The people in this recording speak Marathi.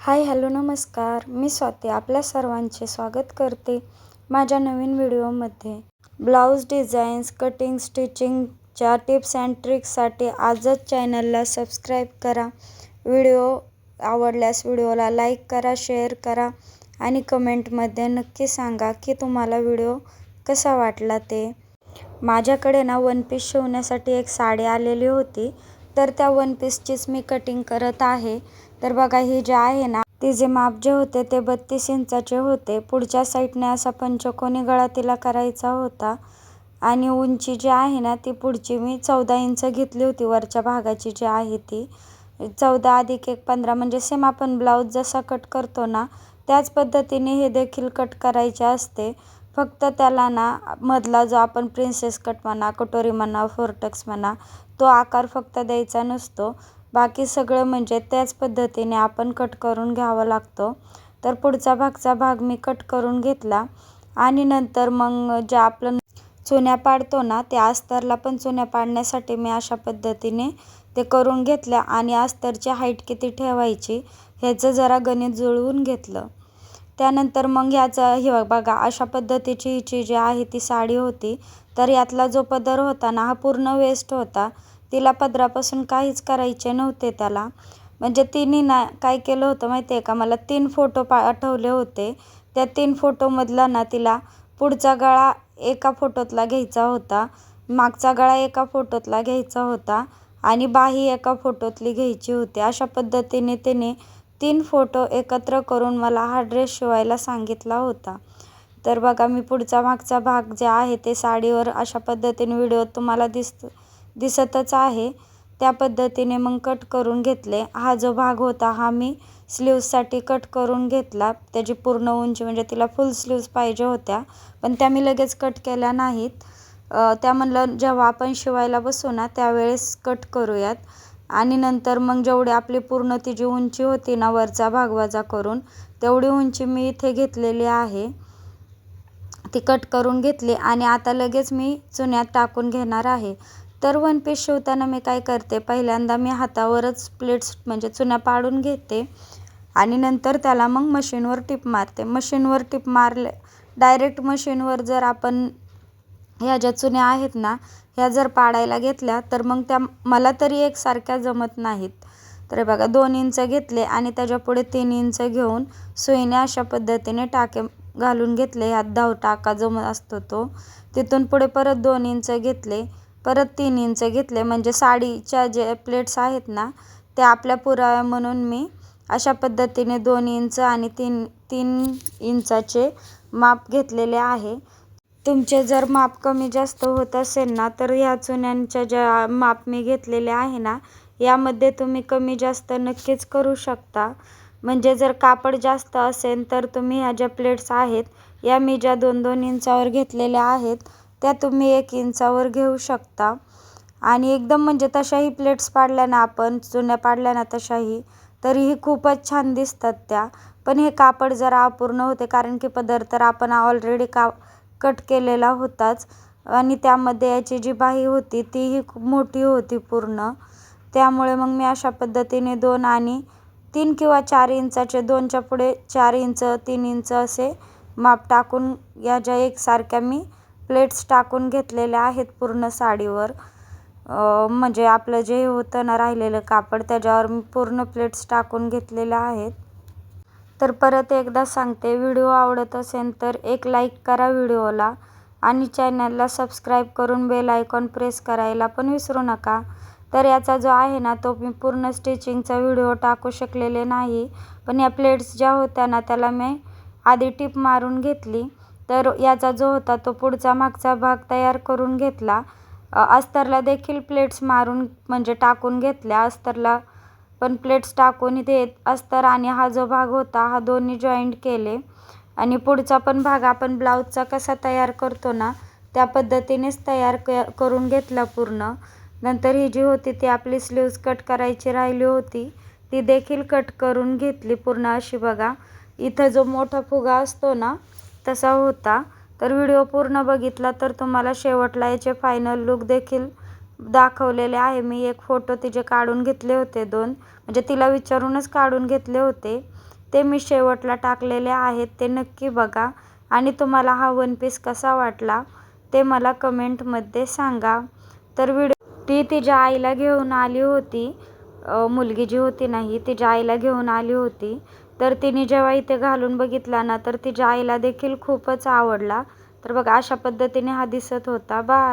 हाय हॅलो नमस्कार, मी स्वाती आपल्या सर्वांचे स्वागत करते माझ्या नवीन व्हिडिओमध्ये. ब्लाऊज डिझाईन्स, कटिंग, स्टिचिंगच्या टिप्स अँड ट्रिक्ससाठी आजच चॅनलला सबस्क्राईब करा. व्हिडिओ आवडल्यास व्हिडिओला लाईक करा, शेअर करा आणि कमेंटमध्ये नक्की सांगा की तुम्हाला व्हिडिओ कसा वाटला ते. माझ्याकडे ना वन पीस शिवण्यासाठी एक साडी आलेली होती, तर त्या वन पीसचीच मी कटिंग करत आहे. तर बघा, ही जे आहे ना, तिचे माप जे होते ते 32 इंचाचे होते. पुढच्या साईडने असा पंचकोनी गळा तिला करायचा होता आणि उंची जी आहे ना ती पुढची मी 14 इंच घेतली होती. वरच्या भागाची जी आहे ती 14 अधिक 1 15, म्हणजे सेम आपण ब्लाऊज जसा कट करतो ना त्याच पद्धतीने हे देखील कट करायचे असते. फक्त त्याला ना मधला जो आपण प्रिन्सेस कट म्हणा, कटोरी म्हणा, फोरटक्स म्हणा, तो आकार फक्त द्यायचा नसतो. बाकी सगळं म्हणजे त्याच पद्धतीने आपण कट करून घ्यावा लागतो. तर पुढचा भागचा भाग मी कट करून घेतला आणि नंतर मग जे आपलं चुन्या पाडतो ना, त्या अस्तरला पण चुन्या पाडण्यासाठी मी अशा पद्धतीने ते करून घेतल्या आणि अस्तरची हाईट किती ठेवायची ह्याचं जरा गणित जुळवून घेतलं. त्यानंतर मग ह्याचं हे बघा, अशा पद्धतीची हिची जी आहे ती साडी होती. तर यातला जो पदर होता ना हा पूर्ण वेस्ट होता. तिला पदरापासून काहीच करायचे नव्हते त्याला. म्हणजे तिने ना काय केलं होतं माहिती आहे का, मला 3 फोटो पाठवले होते. त्या 3 फोटोमधला ना तिला पुढचा गळा एका फोटोतला घ्यायचा होता, मागचा गळा एका फोटोतला घ्यायचा होता आणि बाही एका फोटोतली घ्यायची होती. अशा पद्धतीने तिने 3 फोटो एकत्र करून मला हा ड्रेस शिवायला सांगितला होता. तर बघा, मी पुढचा मागचा भाग जे आहे ते साडीवर अशा पद्धतीने व्हिडिओत तुम्हाला दिसतच आहे. त्या पद्धतीने मग कट करून घेतले. हा जो भाग होता हा मी स्लीव्जसाठी कट करून घेतला. त्याची पूर्ण उंची म्हणजे तिला फुल स्लीव्ज पाहिजे होत्या, पण त्या मी लगेच कट केल्या नाहीत. त्या म्हणलं जेव्हा आपण शिवायला बसू ना त्यावेळेस कट करूयात. आणि नंतर मग जेवढी आपली पूर्ण तिची उंची होती ना वरचा भाग वजा करून, तेवढी उंची मी इथे घेतलेली आहे. ती कट करून घेतली आणि आता लगेच मी चुन्यात टाकून घेणार आहे. तर वन पीस शिवताना मी काय करते, पहिल्यांदा मी हातावरच प्लेट्स म्हणजे चुन्या पाडून घेते आणि नंतर त्याला मग मशीनवर टिप मारते. मशीनवर टिप मारले डायरेक्ट मशीनवर जर आपण ह्या ज्या चुन्या आहेत ना ह्या जर पाडायला घेतल्या तर मग त्या मला तरी एकसारख्या जमत नाहीत. तर बघा, 2 इंच घेतले आणि त्याच्यापुढे 3 इंच घेऊन सुईने अशा पद्धतीने टाके घालून घेतले. ह्यात 10 टाका जो असतो तो. तिथून पुढे परत 2 इंच घेतले, परत 3 इंच घेतले. म्हणजे साडीच्या जे प्लेट्स आहेत ना त्या आपल्या पुराव्या म्हणून मी अशा पद्धतीने 2 इंच आणि 3 इंचाचे माप घेतलेले आहे. तुमचे जर माप कमी जास्त होत असेल ना तर ह्या चुन्यांच्या ज्या माप मी घेतलेले आहे ना यामध्ये तुम्ही कमी जास्त नक्कीच करू शकता. म्हणजे जर कापड जास्त असेल तर तुम्ही ह्या ज्या प्लेट्स आहेत या मी ज्या 2-2 इंचावर घेतलेल्या आहेत त्या तुम्ही 1 इंचावर घेऊ शकता. आणि एकदम म्हणजे तशाही प्लेट्स पाडल्या ना आपण, चुन्या पाडल्या ना तशाही, तरीही खूपच छान दिसतात त्या. पण हे कापड जरा अपूर्ण होते, कारण की पदर तर आपण ऑलरेडी कट केलेला होताच आणि त्यामध्ये याची जी बाही होती तीही खूप मोठी होती पूर्ण. त्यामुळे मग मी अशा पद्धतीने 2 आणि 3 किंवा 4 इंचाचे, 2च्या पुढे 4 इंच, 3 इंच असे माप टाकून या ज्या एकसारख्या मी प्लेट्स टाकून घेतलेल्या आहेत पूर्ण साडीवर. म्हणजे आपलं जे होतं ना राहिलेलं कापड त्याच्यावर मी पूर्ण प्लेट्स टाकून घेतलेल्या आहेत. तर परत एकदा सांगते, व्हिडिओ आवडत असेल तर एक लाईक करा व्हिडिओला आणि चॅनलला सबस्क्राईब करून बेल आयकॉन प्रेस करायला पण विसरू नका. तर याचा जो आहे ना तो मी पूर्ण स्टिचिंगचा व्हिडिओ टाकू शकलेले नाही, पण या प्लेट्स ज्या होत्या ना त्याला मी आधी टिप मारून घेतली. तर याचा जो होता तो पुढचा मागचा भाग तयार करून घेतला. अस्तरला देखील प्लेट्स मारून म्हणजे टाकून घेतल्या. अस्तरला पण प्लेट्स टाकून इथे अस्तर आणि हा जो भाग होता हा दोन्ही जॉईंट केले आणि पुढचा पण भाग आपण ब्लाऊजचा कसा तयार करतो ना त्या पद्धतीनेच तयार करून घेतला पूर्ण. नंतर ही जी होती ती आपली स्लीव्ज कट करायची राहिली होती ती देखील कट करून घेतली पूर्ण अशी. बघा, इथं जो मोठा फुगा असतो ना तसा होता. तर व्हिडिओ पूर्ण बघितला तर तुम्हाला शेवटला याचे फायनल लुक देखील दाखवलेले आहे. मी एक फोटो तिचे काढून घेतले होते 2, म्हणजे तिला विचारूनच काढून घेतले होते ते मी शेवटला टाकलेले आहेत, ते नक्की बघा. आणि तुम्हाला हा वन पीस कसा वाटला ते मला कमेंटमध्ये सांगा. तर ती तिच्या आईला घेऊन आली होती, मुलगी जी होती ना ही तिच्या आईला घेऊन आली होती. तर तिने जेव्हा इथे घालून बघितला ना तर तिच्या आईला देखील खूपच आवडला. तर बघा अशा पद्धतीने हा दिसत होता. बाय.